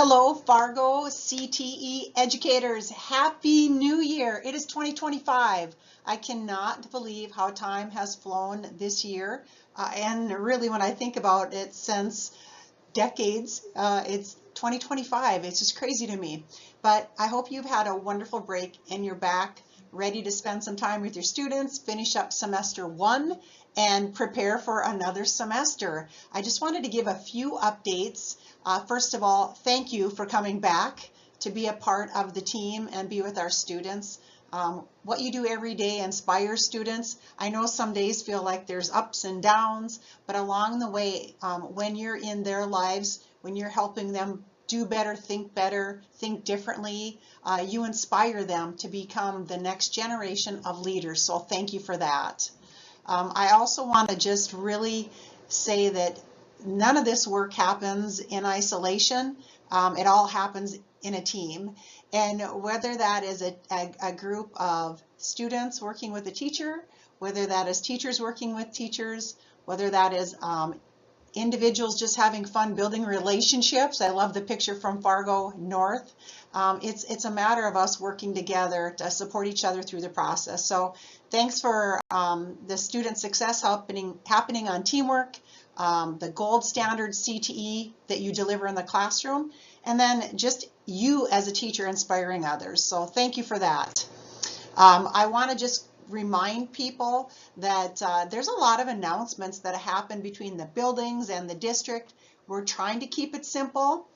Hello, Fargo CTE educators. Happy New Year. It is 2025. I cannot believe how time has flown this year. And really, when I think about it, since decades, it's 2025. It's just crazy to me. But I hope you've had a wonderful break and you're back ready to spend some time with your students, finish up semester one, and prepare for another semester. I just wanted to give a few updates. First of all, thank you for coming back to be a part of the team and be with our students. What you do every day inspires students. I know some days feel like there's ups and downs, but along the way, when you're in their lives, when you're helping them do better, think differently, you inspire them to become the next generation of leaders. So thank you for that. I also want to just really say that none of this work happens in isolation. It all happens in a team. And whether that is a group of students working with a teacher, whether that is teachers working with teachers, whether that is individuals just having fun building relationships. I love the picture from Fargo North. It's a matter of us working together to support each other through the process. So thanks for the student success happening on teamwork, the gold standard CTE that you deliver in the classroom, and then just you as a teacher inspiring others. So thank you for that. I want to just remind people that there's a lot of announcements that happen between the buildings and the district. We're trying to keep it simple.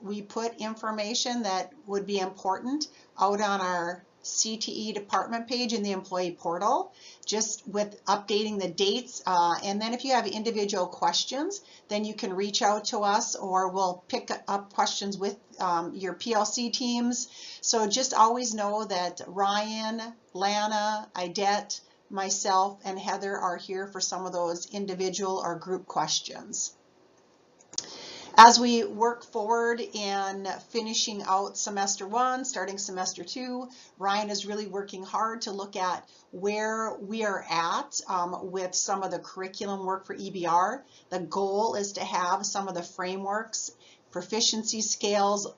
We put information that would be important out on our CTE department page in the employee portal, just with updating the dates. And then if you have individual questions, then you can reach out to us, or we'll pick up questions with your PLC teams. So just always know that Ryan, Lana, Idette, myself, and Heather are here for some of those individual or group questions. As we work forward in finishing out semester one, starting semester two, Ryan is really working hard to look at where we are at with some of the curriculum work for EBR. The goal is to have some of the frameworks, proficiency scales,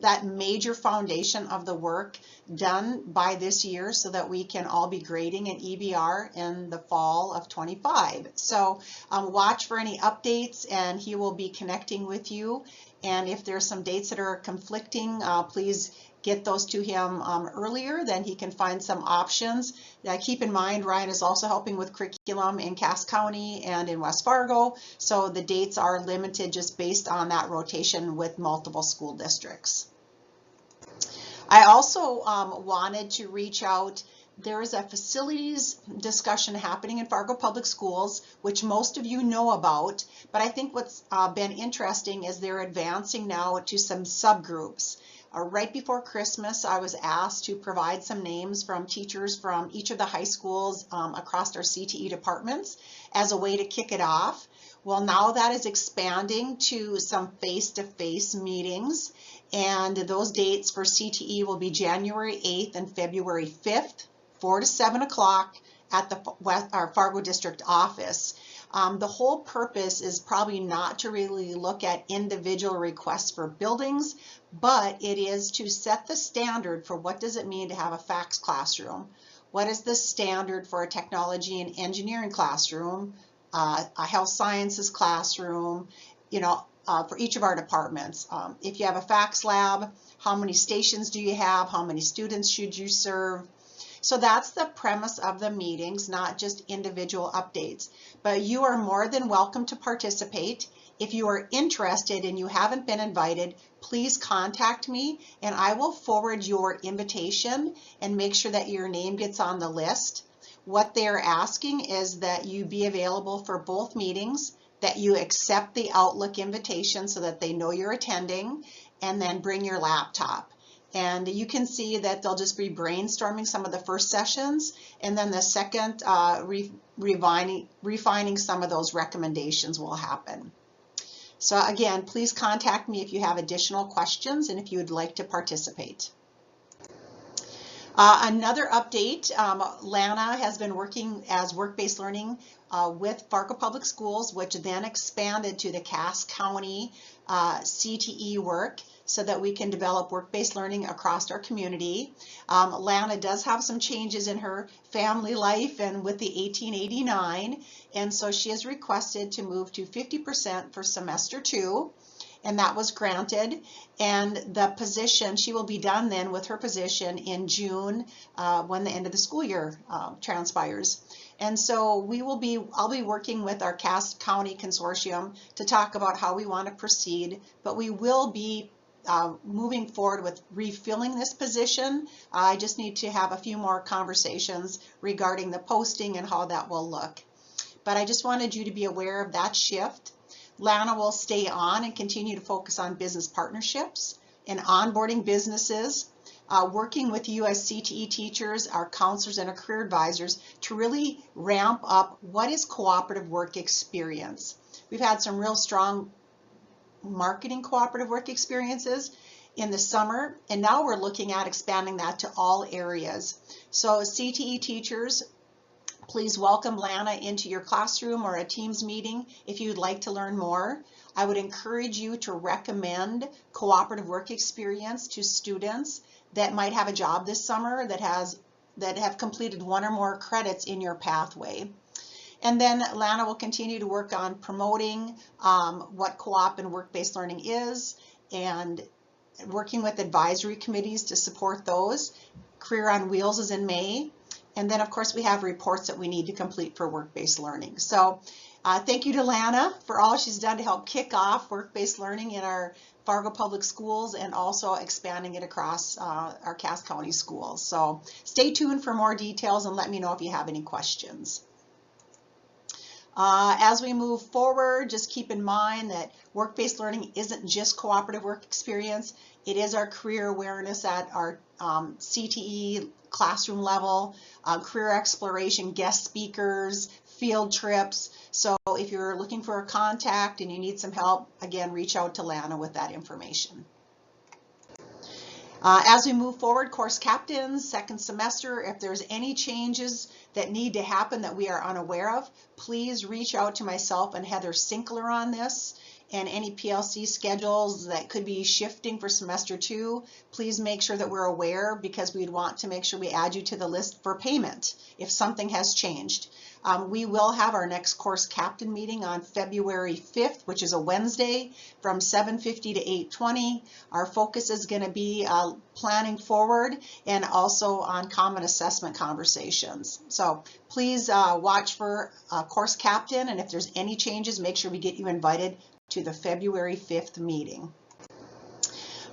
that major foundation of the work done by this year so that we can all be grading in EBR in the fall of 25. So watch for any updates, and he will be connecting with you. And if there's some dates that are conflicting, please get those to him earlier, then he can find some options. Keep in mind, Ryan is also helping with curriculum in Cass County and in West Fargo, so the dates are limited just based on that rotation with multiple school districts. I also wanted to reach out. There is a facilities discussion happening in Fargo Public Schools, which most of you know about, but I think what's been interesting is they're advancing now to some subgroups. Right before Christmas, I was asked to provide some names from teachers from each of the high schools across our CTE departments as a way to kick it off. Well, now that is expanding to some face-to-face meetings, and those dates for CTE will be January 8th and February 5th, 4 to 7 o'clock at our Fargo District office. The whole purpose is probably not to really look at individual requests for buildings, but it is to set the standard for what does it mean to have a FACS classroom. What is the standard for a technology and engineering classroom, a health sciences classroom, for each of our departments. If you have a FACS lab, how many stations do you have? How many students should you serve? So that's the premise of the meetings, not just individual updates. But you are more than welcome to participate. If you are interested and you haven't been invited, please contact me and I will forward your invitation and make sure that your name gets on the list. What they're asking is that you be available for both meetings, that you accept the Outlook invitation so that they know you're attending, and then bring your laptop. And you can see that they'll just be brainstorming some of the first sessions, and then the second refining some of those recommendations will happen. So again, please contact me if you have additional questions and if you would like to participate. Another update, Lana has been working as work-based learning with Fargo Public Schools, which then expanded to the Cass County CTE work so that we can develop work-based learning across our community. Lana does have some changes in her family life and with the 1889, and so she has requested to move to 50% for semester 2. And that was granted, and the position, she will be done then with her position in June when the end of the school year transpires. And so I'll be working with our Cass County Consortium to talk about how we want to proceed, but we will be moving forward with refilling this position. I just need to have a few more conversations regarding the posting and how that will look. But I just wanted you to be aware of that shift. Lana will stay on and continue to focus on business partnerships and onboarding businesses, working with you as CTE teachers, our counselors, and our career advisors to really ramp up what is cooperative work experience. We've had some real strong marketing cooperative work experiences in the summer, and now we're looking at expanding that to all areas. So CTE teachers, please welcome Lana into your classroom or a Teams meeting if you'd like to learn more. I would encourage you to recommend cooperative work experience to students that might have a job this summer that have completed 1 or more credits in your pathway. And then Lana will continue to work on promoting what co-op and work-based learning is and working with advisory committees to support those. Career on Wheels is in May. And then, of course, we have reports that we need to complete for work-based learning. So thank you to Lana for all she's done to help kick off work-based learning in our Fargo Public Schools and also expanding it across our Cass County schools. So stay tuned for more details and let me know if you have any questions. As we move forward, just keep in mind that work-based learning isn't just cooperative work experience. It is our career awareness at our CTE classroom level, career exploration, guest speakers, field trips. So if you're looking for a contact and you need some help, again, reach out to Lana with that information. As we move forward, course captains, second semester, if there's any changes that need to happen that we are unaware of, please reach out to myself and Heather Sinkler on this. And any PLC schedules that could be shifting for semester 2, please make sure that we're aware because we'd want to make sure we add you to the list for payment if something has changed. We will have our next course captain meeting on February 5th, which is a Wednesday, from 7:50 to 8:20. Our focus is going to be planning forward and also on common assessment conversations. So please watch for course captain, and if there's any changes, make sure we get you invited to the February 5th meeting.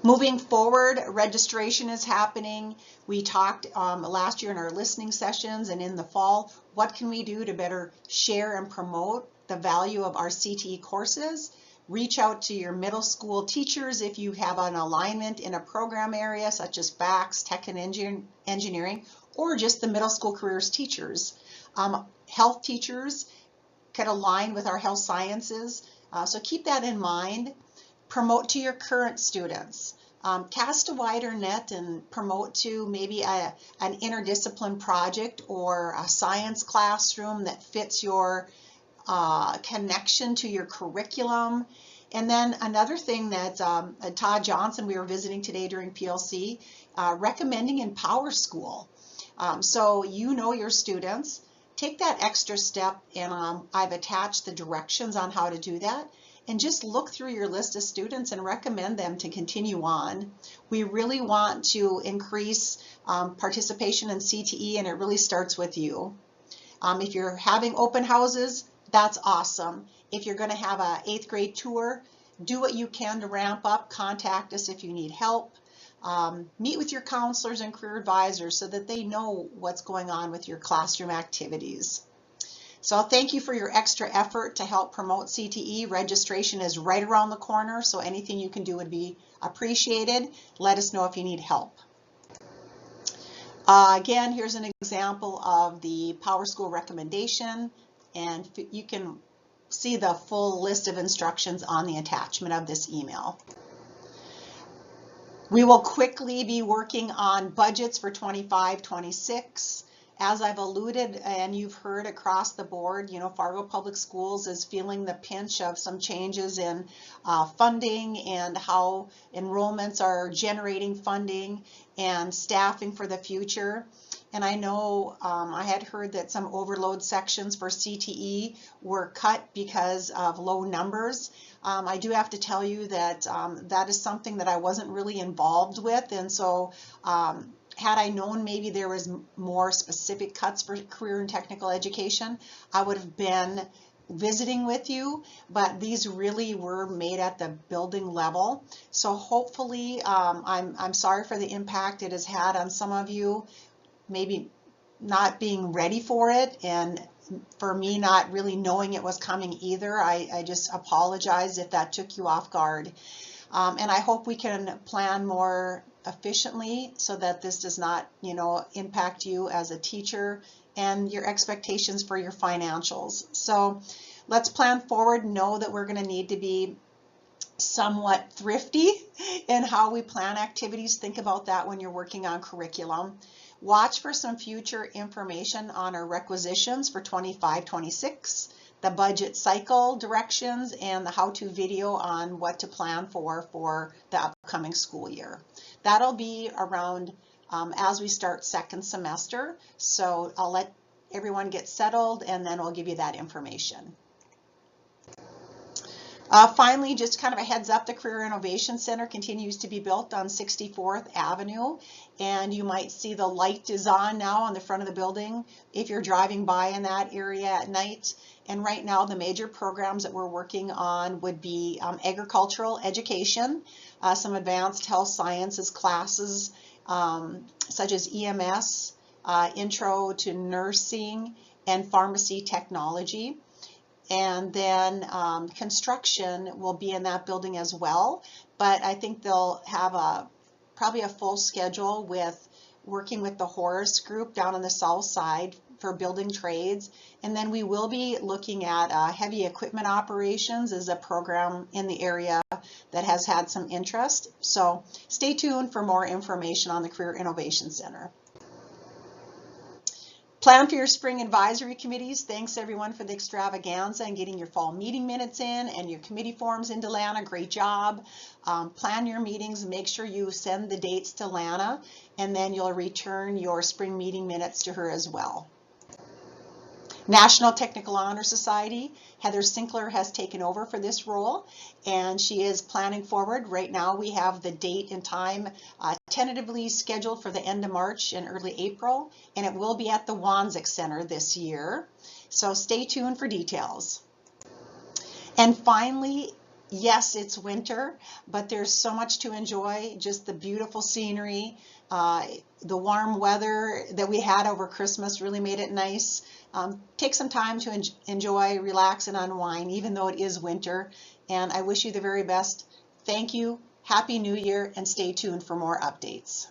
Moving forward, registration is happening. We talked last year in our listening sessions and in the fall, what can we do to better share and promote the value of our CTE courses? Reach out to your middle school teachers if you have an alignment in a program area such as FACS, Tech and Engineering, or just the middle school careers teachers. Health teachers could align with our health sciences. So keep that in mind. Promote to your current students. Cast a wider net and promote to maybe an interdiscipline project or a science classroom that fits your connection to your curriculum. And then another thing that Todd Johnson, we were visiting today during PLC, recommending in Power School. So you know your students. Take that extra step, and I've attached the directions on how to do that. And just look through your list of students and recommend them to continue on. We really want to increase participation in CTE, and it really starts with you. If you're having open houses, that's awesome. If you're going to have an 8th grade tour, do what you can to ramp up. Contact us if you need help. Meet with your counselors and career advisors so that they know what's going on with your classroom activities. So thank you for your extra effort to help promote CTE. Registration is right around the corner, so anything you can do would be appreciated. Let us know if you need help. Again, here's an example of the Power School recommendation, and you can see the full list of instructions on the attachment of this email. We will quickly be working on budgets for 25-26. As I've alluded and you've heard across the board, Fargo Public Schools is feeling the pinch of some changes in funding and how enrollments are generating funding and staffing for the future. And I know I had heard that some overload sections for CTE were cut because of low numbers. I do have to tell you that that is something that I wasn't really involved with, and so had I known maybe there was more specific cuts for career and technical education, I would have been visiting with you, but these really were made at the building level. So hopefully, I'm sorry for the impact it has had on some of you, maybe not being ready for it, and for me not really knowing it was coming either. I just apologize if that took you off guard. And I hope we can plan more efficiently so that this does not, impact you as a teacher and your expectations for your financials. So let's plan forward, know that we're going to need to be somewhat thrifty in how we plan activities. Think about that when you're working on curriculum. Watch for some future information on our requisitions for 25-26, the budget cycle directions, and the how-to video on what to plan for the upcoming school year. That'll be around as we start second semester. So I'll let everyone get settled and then we'll give you that information. Finally, just kind of a heads up, the Career Innovation Center continues to be built on 64th Avenue, and you might see the light is on now on the front of the building if you're driving by in that area at night. And right now the major programs that we're working on would be agricultural education, some advanced health sciences classes such as EMS, intro to nursing, and pharmacy technology. And then construction will be in that building as well, but I think they'll have probably a full schedule with working with the Horace group down on the south side for building trades. And then we will be looking at heavy equipment operations as a program in the area that has had some interest. So stay tuned for more information on the Career Innovation Center. Plan for your spring advisory committees. Thanks everyone for the extravaganza and getting your fall meeting minutes in and your committee forms into Lana. Great job. Plan your meetings. Make sure you send the dates to Lana, and then you'll return your spring meeting minutes to her as well. National Technical Honor Society, Heather Sinkler has taken over for this role, and she is planning forward. Right now we have the date and time tentatively scheduled for the end of March and early April, and it will be at the Wanzik Center this year. So stay tuned for details. And finally, yes, it's winter, but there's so much to enjoy. Just the beautiful scenery, the warm weather that we had over Christmas really made it nice. Take some time to enjoy, relax, and unwind, even though it is winter. And I wish you the very best. Thank you. Happy New Year, and stay tuned for more updates.